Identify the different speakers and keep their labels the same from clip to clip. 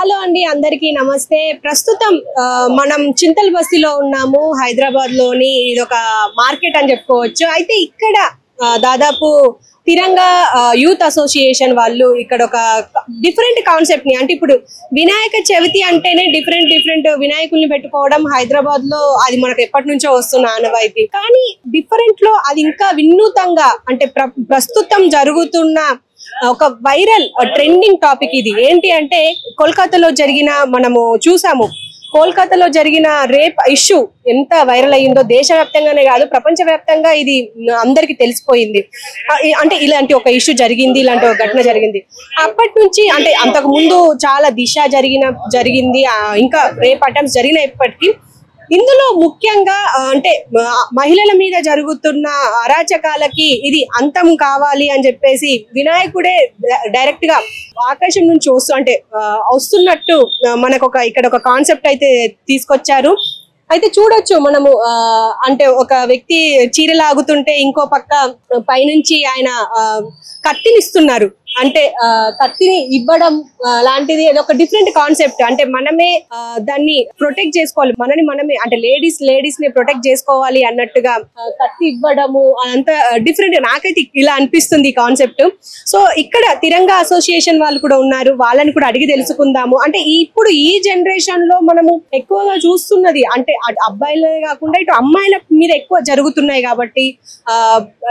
Speaker 1: Hello అండి, అందరికీ నమస్తే. ప్రస్తుతం మనం చింతల్ బస్తీలో ఉన్నాము, హైదరాబాద్ లోని. ఇది ఒక మార్కెట్ అని చెప్పుకోవచ్చు. అయితే ఇక్కడ దాదాపు తిరంగా యూత్ అసోసియేషన్ వాళ్ళు ఇక్కడ ఒక డిఫరెంట్ కాన్సెప్ట్ ని, అంటే ఇప్పుడు వినాయక చవితి అంటేనే డిఫరెంట్ వినాయకుల్ని పెట్టుకోవడం హైదరాబాద్ లో అది మనకు ఎప్పటి నుంచో వస్తున్న ఆనవాయితీ. కానీ డిఫరెంట్ లో అది ఇంకా వినూతంగా, అంటే ప్రస్తుతం జరుగుతున్న ఒక వైరల్ ట్రెండింగ్ టాపిక్ ఇది. ఏంటి అంటే కోల్కతాలో జరిగిన, మనము చూసాము, కోల్కతాలో జరిగిన రేప్ ఇష్యూ ఎంత వైరల్ అయ్యిందో దేశవ్యాప్తంగానే కాదు, ప్రపంచవ్యాప్తంగా ఇది అందరికి తెలిసిపోయింది. అంటే ఇలాంటి ఒక ఇష్యూ జరిగింది, ఇలాంటి ఒక ఘటన జరిగింది. అప్పటి నుంచి, అంటే అంతకు ముందు చాలా దిశ జరిగింది, ఇంకా రేప్ అటెంప్ట్స్ జరిగినప్పటికీ ఇందులో ముఖ్యంగా అంటే మహిళల మీద జరుగుతున్న అరాచకాలకి ఇది అంతం కావాలి అని చెప్పేసి వినాయకుడే డైరెక్ట్ గా ఆకాశం నుంచి వస్తున్నట్టు మనకు ఇక్కడ ఒక కాన్సెప్ట్ అయితే తీసుకొచ్చారు. అయితే చూడొచ్చు మనము, అంటే ఒక వ్యక్తి చీరలాగుతుంటే ఇంకో పక్క పైనుంచి ఆయన కత్తినిస్తున్నారు. అంటే కత్తిని ఇవ్వడం లాంటిది ఒక డిఫరెంట్ కాన్సెప్ట్. అంటే మనమే దాన్ని ప్రొటెక్ట్ చేసుకోవాలి, మనమే, అంటే లేడీస్ ని ప్రొటెక్ట్ చేసుకోవాలి అన్నట్టుగా కత్తి ఇవ్వడము అదంతా డిఫరెంట్. నాకైతే ఇలా అనిపిస్తుంది ఈ కాన్సెప్ట్. సో ఇక్కడ తిరంగా అసోసియేషన్ వాళ్ళు కూడా ఉన్నారు, వాళ్ళని కూడా అడిగి తెలుసుకుందాము. అంటే ఇప్పుడు ఈ జనరేషన్ లో మనము ఎక్కువగా చూస్తున్నది, అంటే అబ్బాయిలే కాకుండా ఇటు అమ్మాయిల మీద ఎక్కువ జరుగుతున్నాయి కాబట్టి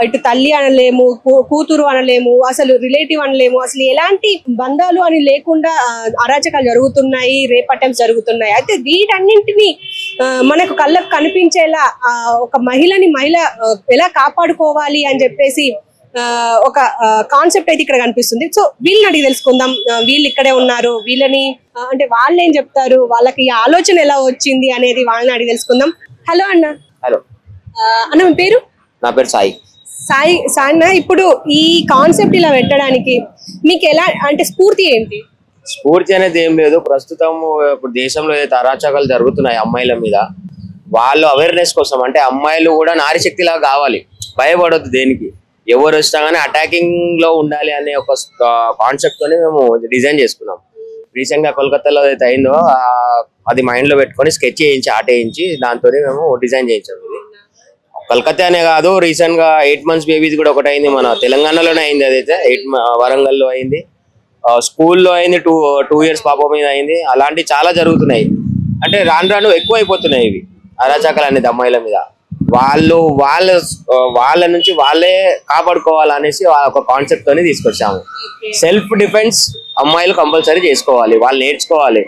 Speaker 1: ఇటు తల్లి అనలేము, కూతురు అనలేము, అసలు రిలేటివ్ అనలేము, అసలు ఎలాంటి బంధాలు అని లేకుండా అరాచకాలు జరుగుతున్నాయి, రేప్ అటెంప్ట్స్ జరుగుతున్నాయి. అయితే వీటన్నింటినీ మనకు కళ్ళకు కనిపించేలా ఒక మహిళ ఎలా కాపాడుకోవాలి అని చెప్పేసి ఒక కాన్సెప్ట్ అయితే ఇక్కడ కనిపిస్తుంది. సో వీళ్ళని అడిగి తెలుసుకుందాం. వీళ్ళు ఇక్కడే ఉన్నారు, వీళ్ళని అంటే వాళ్ళు ఏం చెప్తారు, వాళ్ళకి ఆలోచన ఎలా వచ్చింది అనేది వాళ్ళని అడిగి తెలుసుకుందాం. హలో అన్న.
Speaker 2: హలో
Speaker 1: అన్న, మీ పేరు?
Speaker 2: నా పేరు సాయి
Speaker 1: అన్న. ఇప్పుడు ఈ కాన్సెప్ట్ ఇలా పెట్టడానికి మీకు ఎలా, అంటే స్ఫూర్తి ఏంటి?
Speaker 2: స్ఫూర్తి అనేది ఏం లేదు. ప్రస్తుతం ఇప్పుడు దేశంలో ఏదైతే అరాచకాలు జరుగుతున్నాయి అమ్మాయిల మీద, వాళ్ళు అవేర్నెస్ కోసం, అంటే అమ్మాయిలు కూడా నారీ శక్తి లాగా కావాలి, భయపడొద్దు దేనికి, ఎవరు వచ్చినా కానీ అటాకింగ్ లో ఉండాలి అనే ఒక కాన్సెప్ట్ తోని మేము డిజైన్ చేసుకున్నాం. రీసెంట్ గా కోల్కతాలో ఏదైతే అయిందో అది మైండ్ లో పెట్టుకొని స్కెచ్ చేయించి, ఆర్ట్ వేయించి దాంతో మేము డిజైన్ చేయించాం. ఇది కలకత్తా అనే కాదు, రీసెంట్ గా 8 months బేబీస్ కూడా ఒకటి అయింది, మన తెలంగాణలోనే అయింది. అదైతే వరంగల్లో అయింది, స్కూల్లో అయింది, 2 years పాప మీద అయింది. అలాంటివి చాలా జరుగుతున్నాయి. అంటే రాను ఎక్కువ అయిపోతున్నాయి ఇవి అరాచకాలు అనేది అమ్మాయిల మీద. వాళ్ళ నుంచి వాళ్ళే కాపాడుకోవాలనేసి ఒక కాన్సెప్ట్ తోని తీసుకొచ్చాము. సెల్ఫ్ డిఫెన్స్ అమ్మాయిలు కంపల్సరీ చేసుకోవాలి, వాళ్ళు నేర్చుకోవాలి.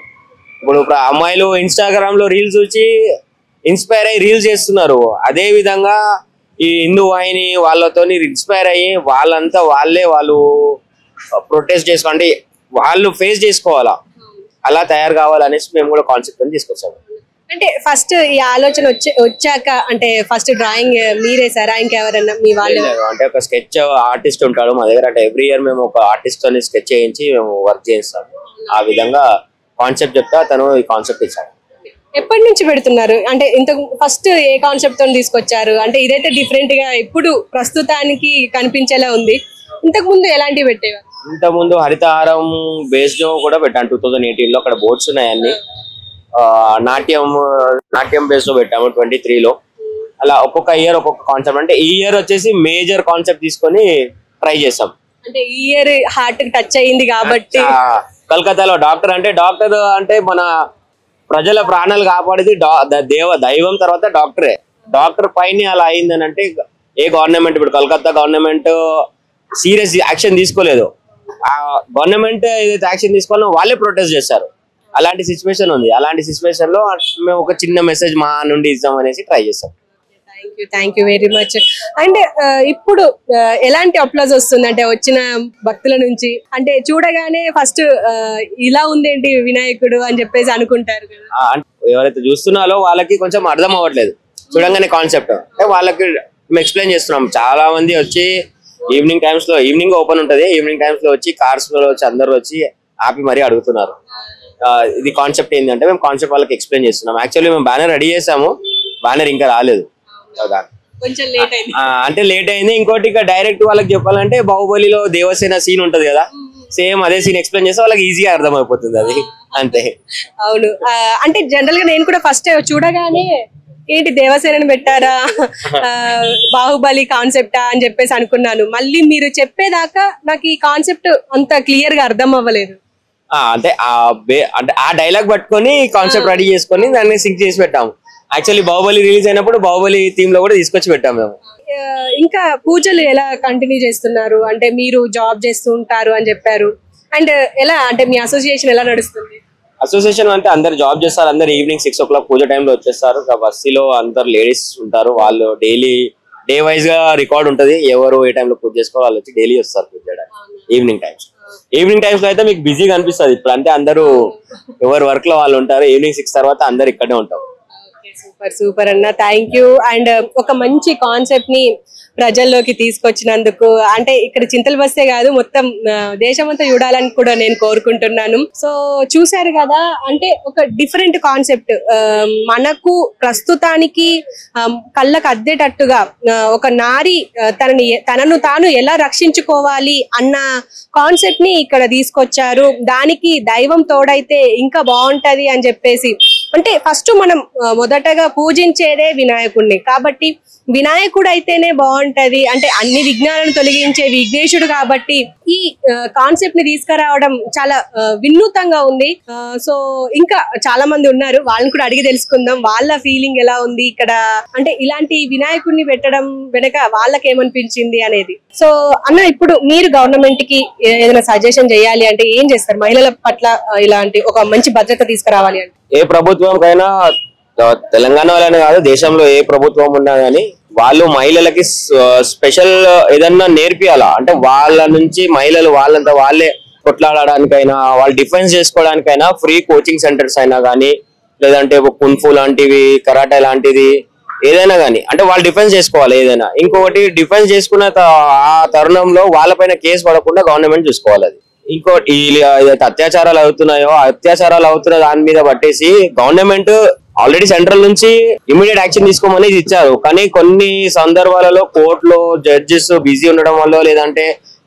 Speaker 2: ఇప్పుడు అమ్మాయిలు ఇన్స్టాగ్రామ్ లో రీల్స్ చూసి ఇన్స్పైర్ అయ్యి రీల్స్ చేస్తున్నారు. అదే విధంగా ఈ హిందూ వాహిని వాళ్ళతో ఇన్స్పైర్ అయ్యి వాళ్ళు ప్రొటెస్ట్ చేసుకోండి, వాళ్ళు ఫేస్ చేసుకోవాలా, అలా తయారు కావాలనేసి మేము కూడా కాన్సెప్ట్ అని తీసుకొచ్చాము.
Speaker 1: అంటే ఫస్ట్ ఈ ఆలోచన వచ్చాక, అంటే ఫస్ట్ డ్రాయింగ్ మీరేసారా, ఇంకెవరన్నా మీ వాళ్ళు?
Speaker 2: అంటే ఒక స్కెచ్ ఆర్టిస్ట్ ఉంటాడు మా దగ్గర, అంటే ఎవ్రీ ఇయర్ మేము ఒక ఆర్టిస్ట్ తోని స్కెచ్ చేయించి మేము వర్క్ చేస్తాము. ఆ విధంగా కాన్సెప్ట్ చెప్తా తను ఈ కాన్సెప్ట్ ఇచ్చాడు.
Speaker 1: ఎప్పటి నుంచి పెడుతున్నారు? అంటే ఇంతకు ఫస్ట్ ఏ కాన్సెప్ట్ తో తీసుకొచ్చారు? అంటే ఇదైతే డిఫరెంట్ గా ఇప్పుడు ప్రస్తుతానికి కనిపించేలా ఉంది. ఇంతకు ముందు ఎలాంటివి పెట్టేవారు?
Speaker 2: ఇంతకుముందు హరితహారం బేస్డ్ కూడా పెట్టాను 2018 లో. అక్కడ బోర్డ్స్ ఉన్నాయి అన్ని. నాట్యం బేస్ లో పెట్టాము 23లో. అలా ఒక్కొక్క ఇయర్ ఒక్కొక్క కాన్సెప్ట్. అంటే ఈ ఇయర్ వచ్చేసి మేజర్ కాన్సెప్ట్ తీసుకొని ట్రై చేస్తాం.
Speaker 1: అంటే ఈ ఇయర్ హార్ట్ టచ్ అయ్యింది కాబట్టి.
Speaker 2: కలకత్తాలో డాక్టర్ అంటే మన ప్రజల ప్రాణాలు కాపాడేది దైవం తర్వాత డాక్టరే. డాక్టర్ పైన అలా అయిందని అంటే ఏ గవర్నమెంట్, ఇప్పుడు కలకత్తా గవర్నమెంట్ సీరియస్ యాక్షన్ తీసుకోలేదు. ఆ గవర్నమెంట్ ఏదైతే యాక్షన్ తీసుకోవాలో వాళ్ళే ప్రొటెస్ట్ చేస్తారు. అలాంటి సిచ్యువేషన్ ఉంది. అలాంటి సిచ్యువేషన్ లో మేము ఒక చిన్న మెసేజ్ మా నుండి ఇద్దాం అనేసి ట్రై చేస్తాం.
Speaker 1: Thank you very much. And ఇప్పుడు ఎలాంటి అప్లాజ్ వస్తుంది అంటే వచ్చిన భక్తుల నుంచి? అంటే చూడగానే ఫస్ట్ ఇలా ఉందేంటి వినాయకుడు అని చెప్పేసి అనుకుంటారు కదా.
Speaker 2: ఎవరైతే చూస్తున్నారో వాళ్ళకి కొంచెం అర్థం అవ్వట్లేదు చూడంగానే కాన్సెప్ట్. అంటే వాళ్ళకి మేము ఎక్స్ప్లెయిన్ చేస్తున్నాం. చాలా మంది వచ్చి ఈవినింగ్ ఓపెన్ ఉంటది, ఈవినింగ్ టైమ్స్ లో వచ్చి కార్స్ లో వచ్చి అందరు వచ్చి ఆపి మరీ అడుగుతున్నారు ఇది కాన్సెప్ట్ ఏంటంటే. మేము కాన్సెప్ట్ వాళ్ళకి ఎక్స్ప్లెయిన్ చేస్తున్నాం. యాక్చువల్లీ మేము బ్యానర్ రెడీ చేసాము, బ్యానర్ ఇంకా రాలేదు, అంటే లేట్ అయింది. ఇంకోటి ఇక డైరెక్ట్ వాళ్ళకి చెప్పాలంటే బాహుబలిలో దేవసేన సీన్ ఉంటది కదా, సేమ్ అదే సీన్ ఎక్స్ప్లెయిన్ చేస్తే వాళ్ళకి ఈజీగా అర్థమైపోతుంది అది అంతే.
Speaker 1: అవును. అంటే జనరల్ గా నేను కూడా ఫస్ట్ చూడగానే ఏంటి దేవసేనని పెట్టారా, బాహుబలి కాన్సెప్టా అని చెప్పేసి అనుకున్నాను. మళ్ళీ మీరు చెప్పేదాకా నాకు ఈ కాన్సెప్ట్ అంత క్లియర్ గా అర్థం అవ్వలేదు.
Speaker 2: అంటే అంటే ఆ డైలాగ్ పట్టుకొని కాన్సెప్ట్ రెడీ చేసుకొని దాన్ని సింక్ చేసి పెట్టాము. యాక్చువల్లీ బాహుబలి రిలీజ్ అయినప్పుడు బాహుబలి థీమ్ లో కూడా తీసుకొచ్చి పెట్టాము మేము.
Speaker 1: ఇంకా పూజలు ఎలా కంటిన్యూ చేస్తున్నారు? అంటే మీరు జాబ్ చేస్తూ ఉంటారు అని చెప్పారు, అండ్ ఎలా అంటే మీ అసోసియేషన్ ఎలా నడుస్తుంది?
Speaker 2: అసోసియేషన్ అంటే అందరు జాబ్ చేస్తారు, అందరు ఈవినింగ్ 6 o'clock పూజ టైంలో వచ్చేస్తారు. బస్సీలో అందరు లేడీస్ ఉంటారు, వాళ్ళు డైలీ డే వైజ్ గా రికార్డ్ ఉంటది, ఎవరు ఏ టైంలో పూజ చేసుకోవాలి వాళ్ళు వచ్చి డైలీ వస్తారు పూజ చేయడానికి. ఈవినింగ్ టైమ్స్ లో అయితే మీకు బిజీగా అనిపిస్తుంది. ఇప్పుడు అంటే అందరూ ఎవరు వర్క్ లో వాళ్ళు ఉంటారు. ఈవినింగ్ 6 తర్వాత అందరు ఇక్కడే ఉంటారు.
Speaker 1: సూపర్ అన్న, థ్యాంక్ యూ. అండ్ ఒక మంచి కాన్సెప్ట్ ని ప్రజల్లోకి తీసుకొచ్చినందుకు, అంటే ఇక్కడ చింతల బస్తే కాదు మొత్తం దేశమంతా చూడాలని కూడా నేను కోరుకుంటున్నాను. సో చూశారు కదా, అంటే ఒక డిఫరెంట్ కాన్సెప్ట్ మనకు ప్రస్తుతానికి కళ్ళకు అద్దేటట్టుగా ఒక నారి తనను తాను ఎలా రక్షించుకోవాలి అన్న కాన్సెప్ట్ ని ఇక్కడ తీసుకొచ్చారు. దానికి దైవం తోడైతే ఇంకా బాగుంటది అని చెప్పేసి, అంటే ఫస్ట్ మనం మొదటగా పూజించేదే వినాయకుడిని కాబట్టి వినాయకుడు అయితేనే బాగుంటది, అంటే అన్ని విఘ్నాలను తొలగించే విఘ్నేశుడు కాబట్టి ఈ కాన్సెప్ట్ ని తీసుకురావడం చాలా వినూతంగా ఉంది. సో ఇంకా చాలా మంది ఉన్నారు, వాళ్ళని కూడా అడిగి తెలుసుకుందాం వాళ్ళ ఫీలింగ్ ఎలా ఉంది ఇక్కడ, అంటే ఇలాంటి వినాయకుడిని పెట్టడం వెనక వాళ్ళకి ఏమనిపించింది అనేది. సో అన్న, ఇప్పుడు మీరు గవర్నమెంట్ కి ఏదైనా సజెషన్ చేయాలి అంటే ఏం చేస్తారు? మహిళల పట్ల ఇలాంటి ఒక మంచి భద్రత తీసుకురావాలి అంటే
Speaker 2: ఏ ప్రభుత్వంకైనా, తెలంగాణ వాళ్ళనే కాదు దేశంలో ఏ ప్రభుత్వం ఉన్నా కానీ వాళ్ళు మహిళలకి స్పెషల్ ఏదన్నా నేర్పియాలా. అంటే వాళ్ళ నుంచి మహిళలు వాళ్ళంతా వాళ్ళే కొట్లాడడానికైనా, వాళ్ళు డిఫెన్స్ చేసుకోవడానికైనా ఫ్రీ కోచింగ్ సెంటర్స్ అయినా కానీ, లేదంటే కున్ఫు లాంటివి, కరాటే లాంటిది ఏదైనా కానీ, అంటే వాళ్ళు డిఫెన్స్ చేసుకోవాలి ఏదైనా. ఇంకొకటి డిఫెన్స్ చేసుకున్న ఆ తరుణంలో వాళ్ళపైన కేసు పడకుండా గవర్నమెంట్ చూసుకోవాలి. అది ఇంకోటి, అత్యాచారాలు అవుతున్న దాని మీద పట్టేసి గవర్నమెంట్ ఆల్రెడీ సెంట్రల్ నుంచి ఇమీడియట్ యాక్షన్ తీసుకోమని ఇచ్చారు. కానీ కొన్ని సందర్భాలలో కోర్టులో జడ్జెస్ బిజీ ఉండడం వల్ల, లేదంటే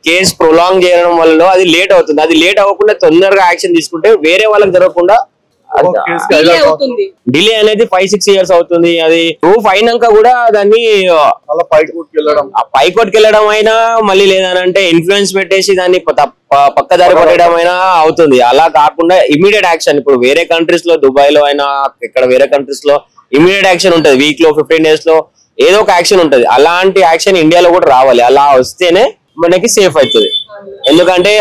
Speaker 2: కేసు ప్రొలాంగ్ చేయడం వల్ల అది లేట్ అవుతుంది. అది లేట్ అవ్వకుండా తొందరగా యాక్షన్ తీసుకుంటే వేరే వాళ్ళకి జరగకుండా, డిలే అనేది 5-6 years అవుతుంది. అది ప్రూఫ్ అయినాక కూడా దాన్ని పైకోర్టుకి వెళ్ళడం అయినా, మళ్ళీ లేదనంటే ఇన్ఫ్లుయెన్స్ పెట్టేసి దాన్ని పక్కదారి పట్టడం అయినా అవుతుంది. అలా కాకుండా ఇమీడియట్ యాక్షన్, ఇప్పుడు వేరే కంట్రీస్ లో, దుబాయ్ లో అయినా ఇక్కడ వేరే కంట్రీస్ లో ఇమీడియట్ యాక్షన్ ఉంటది. వీక్ లో 15 days లో ఏదో ఒక యాక్షన్ ఉంటది. అలాంటి యాక్షన్ ఇండియాలో కూడా రావాలి. అలా వస్తేనే మనకి సేఫ్ అవుతుంది. ఎందుకంటే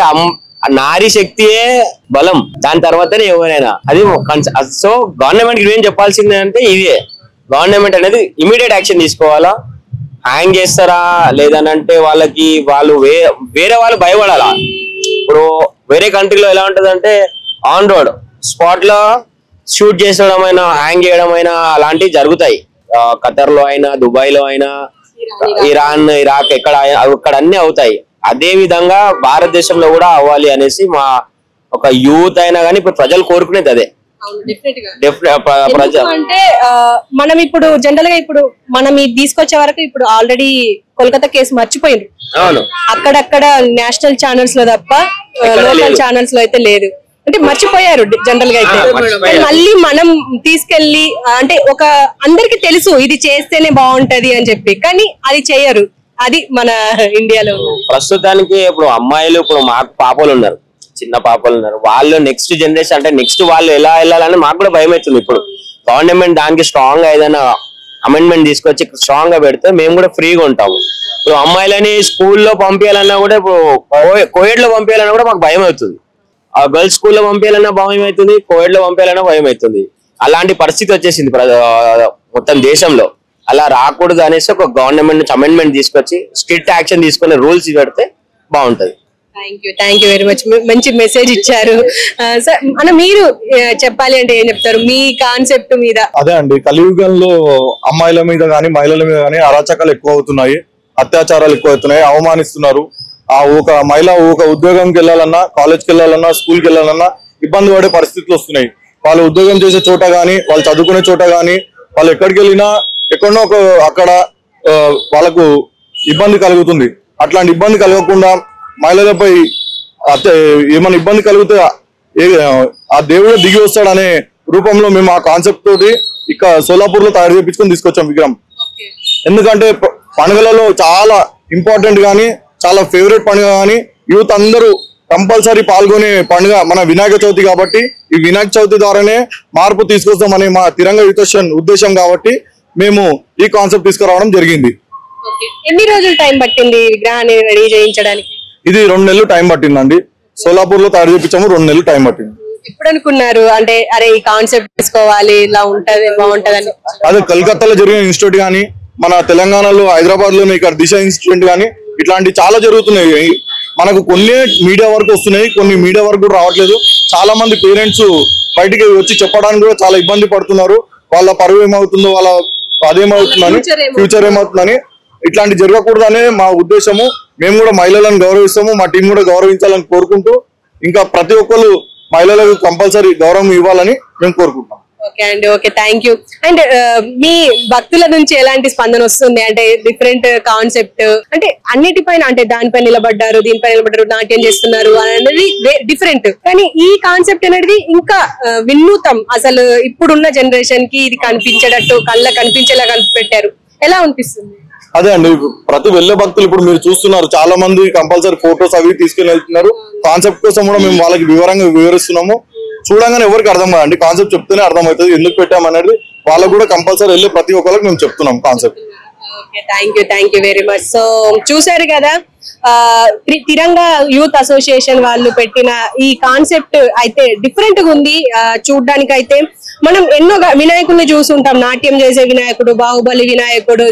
Speaker 2: నారీ శక్తియే బలం, దాని తర్వాతనే ఎవరైనా. అది సో గవర్నమెంట్ ఏం చెప్పాల్సింది అంటే ఇదే, గవర్నమెంట్ అనేది ఇమీడియట్ యాక్షన్ తీసుకోవాలా. హ్యాంగ్ చేస్తారా లేదనంటే వాళ్ళు వేరే వాళ్ళు భయపడాలా. ఇప్పుడు వేరే కంట్రీలో ఎలా ఉంటది అంటే ఆన్ రోడ్ స్పాట్ లో షూట్ చేసడం అయినా, హ్యాంగ్ చేయడం అయినా అలాంటివి జరుగుతాయి. ఖతర్ లో అయినా, దుబాయ్ లో అయినా, ఇరాన్, ఇరాక్ అక్కడ అన్ని అవుతాయి. అదే విధంగా భారతదేశంలో కూడా అవ్వాలి అనేసి మా ఒక యూత్ అయినా కానీ ఇప్పుడు ప్రజలు కోరుకునేది అదే.
Speaker 1: అంటే మనం ఇప్పుడు జనరల్ గా ఇప్పుడు మనం ఇది తీసుకొచ్చే వరకు ఇప్పుడు ఆల్రెడీ కోల్కతా కేసు మర్చిపోయింది. అక్కడక్కడ నేషనల్ ఛానల్స్ లో తప్ప లోకల్ ఛానల్స్ లో అయితే లేదు, అంటే మర్చిపోయారు జనరల్ గా అయితే. మళ్ళీ మనం తీసుకెళ్లి, అంటే ఒక అందరికి తెలుసు ఇది చేస్తేనే బాగుంటది అని చెప్పి, కానీ అది చేయరు. అది మన ఇండియాలో
Speaker 2: ప్రస్తుతానికి. ఇప్పుడు అమ్మాయిలు, ఇప్పుడు మాకు పాపలు ఉన్నారు, చిన్న పాపలు ఉన్నారు, వాళ్ళు నెక్స్ట్ జనరేషన్, అంటే నెక్స్ట్ వాళ్ళు ఎలా వెళ్ళాలని మాకు కూడా భయం అవుతుంది. ఇప్పుడు గవర్నమెంట్ దానికి స్ట్రాంగ్ గా ఏదైనా అమెండ్మెంట్ తీసుకొచ్చి స్ట్రాంగ్ గా పెడితే మేము కూడా ఫ్రీగా ఉంటాము. ఇప్పుడు అమ్మాయిలని స్కూల్లో పంపించాలన్నా కూడా, ఇప్పుడు కోవిడ్ లో పంపించాలన్నా కూడా మాకు భయం అవుతుంది. ఆ గర్ల్స్ స్కూల్లో పంపించాలన్నా భయం అవుతుంది, కోవిడ్ లో పంపించాలన్నా భయం అవుతుంది. అలాంటి పరిస్థితి వచ్చేసింది మొత్తం దేశంలో. అలా రాకూడదు అనేసి ఒక గవర్నమెంట్ అమెండ్మెంట్ తీసుకొచ్చి స్ట్రిక్ట్ యాక్షన్ తీసుకునే రూల్స్ పెడితే బాగుంటది.
Speaker 1: Thank you very much. మంచి మెసేజ్ ఇచ్చారు సార్. అన్న, మీరు చెప్పాలి అంటే ఏం చెప్తారు మీ కాన్సెప్ట్ మీద?
Speaker 3: అదే అండి, కలియుగంలో అమ్మాయిల మీద గానీ మహిళల మీద గానీ అరాచకాలు ఎక్కువ అవుతున్నాయి, అత్యాచారాలు ఎక్కువ అవుతున్నాయి, అవమానిస్తున్నారు. ఒక మహిళ ఒక ఉద్యోగంకి వెళ్ళాలన్నా, కాలేజ్కి వెళ్ళాలన్నా, స్కూల్కి వెళ్ళాలన్నా ఇబ్బంది పడే పరిస్థితులు వస్తున్నాయి. వాళ్ళు ఉద్యోగం చేసే చోట గానీ, వాళ్ళు చదువుకునే చోట గానీ, వాళ్ళు ఎక్కడికి వెళ్ళినా ఎక్కడో అక్కడ వాళ్ళకు ఇబ్బంది కలుగుతుంది. అట్లాంటి ఇబ్బంది కలగకుండా మహిళలపై ఏమైనా ఇబ్బంది కలిగితే ఆ దేవుడే దిగి వస్తాడనే రూపంలో మేము ఆ కాన్సెప్ట్ తోటి ఇక్కడ సోలాపూర్ లో తయారు చేయించుకొని తీసుకొచ్చాం విగ్రహం. ఎందుకంటే పండుగలలో చాలా ఇంపార్టెంట్ గానీ చాలా ఫేవరెట్ పండుగ గానీ యూత్ అందరూ కంపల్సరీ పాల్గొనే పండుగ మన వినాయక చవితి కాబట్టి ఈ వినాయక చవితి ద్వారానే మార్పు తీసుకొస్తామని మా తిరంగ యూత్ ఉద్దేశం కాబట్టి మేము ఈ కాన్సెప్ట్ తీసుకురావడం జరిగింది.
Speaker 1: ఎన్ని రోజులు టైం పట్టింది విగ్రహాన్ని రెడీ చేయించడానికి?
Speaker 3: ఇది 2 నెలలు టైం పట్టిందండి. సోలాపూర్ లో తయారు చేయించాము, 2 నెలలు టైం పట్టింది.
Speaker 1: ఎప్పుడు అనుకున్నారు అంటే అరే ఈ కాన్సెప్ట్ తీసుకోవాలి ఇలా ఉంటది బాగుంటది అని?
Speaker 3: అదే కలకత్తాలో జరిగిన ఇన్స్టిట్యూట్ గానీ మన తెలంగాణలో హైదరాబాద్ లోనే ఇక్కడ దిశ ఇన్స్టిట్యూట్ గానీ ఇట్లాంటి చాలా జరుగుతున్నాయి. మనకు కొన్ని మీడియా వరకు వస్తున్నాయి, కొన్ని మీడియా వరకు కూడా రావట్లేదు. చాలా మంది పేరెంట్స్ బయటికి వచ్చి చెప్పడానికి కూడా చాలా ఇబ్బంది పడుతున్నారు. వాళ్ళ పరువు ఏమవుతుందో, వాళ్ళ అదేమవుతుందని, ఫ్యూచర్ ఏమవుతుందని. ఇట్లాంటి జరగకూడదనే మా ఉద్దేశము. మేము కూడా మహిళలను గౌరవిస్తాము, మా టీం కూడా గౌరవించాలని కోరుకుంటూ ఇంకా ప్రతి ఒక్కరు మహిళలకు కంపల్సరీ గౌరవం ఇవ్వాలని మేము కోరుకుంటున్నాం.
Speaker 1: ఓకే అండి, ఓకే, థ్యాంక్ యూ. అండ్ మీ భక్తుల నుంచి ఎలాంటి స్పందన వస్తుంది? అంటే డిఫరెంట్ కాన్సెప్ట్ అంటే అన్నిటిపైన అంటే దానిపై నిలబడ్డారు, దీనిపై నిలబడ్డారు, నాట్యం చేస్తున్నారు అనేది డిఫరెంట్, కానీ ఈ కాన్సెప్ట్ అనేది ఇంకా వినూత్నం. అసలు ఇప్పుడున్న జనరేషన్ కి ఇది కనిపించేటట్టు కళ్ళ కనిపించేలా పెట్టారు. ఎలా అనిపిస్తుంది?
Speaker 3: అదే అండి, ప్రతి వెళ్ళే భక్తులు ఇప్పుడు మీరు చూస్తున్నారు, చాలా మంది కంపల్సరీ ఫొటోస్ అవి తీసుకుని వెళ్తున్నారు. కాన్సెప్ట్ కోసం కూడా మేము వాళ్ళకి వివరంగా వివరిస్తున్నాము. చూడంగానే ఎవరికి అర్థం కాదండి, కాన్సెప్ట్ చెప్తేనే అర్థమవుతుంది ఎందుకు పెట్టామనేది. వాళ్ళకు కూడా కంపల్సరీ వెళ్ళి ప్రతి ఒక్కరికి మేము చెప్తున్నాం concept.
Speaker 1: Thank you very much. So చూసారు కదా, తిరంగ యూత్ అసోసియేషన్ వాళ్ళు పెట్టిన ఈ కాన్సెప్ట్ అయితే డిఫరెంట్ గా ఉంది. చూడ్డానికి అయితే మనం ఎన్నో వినాయకుడిని చూసుంటాం, నాట్యం చేసే వినాయకుడు, బాహుబలి వినాయకుడు,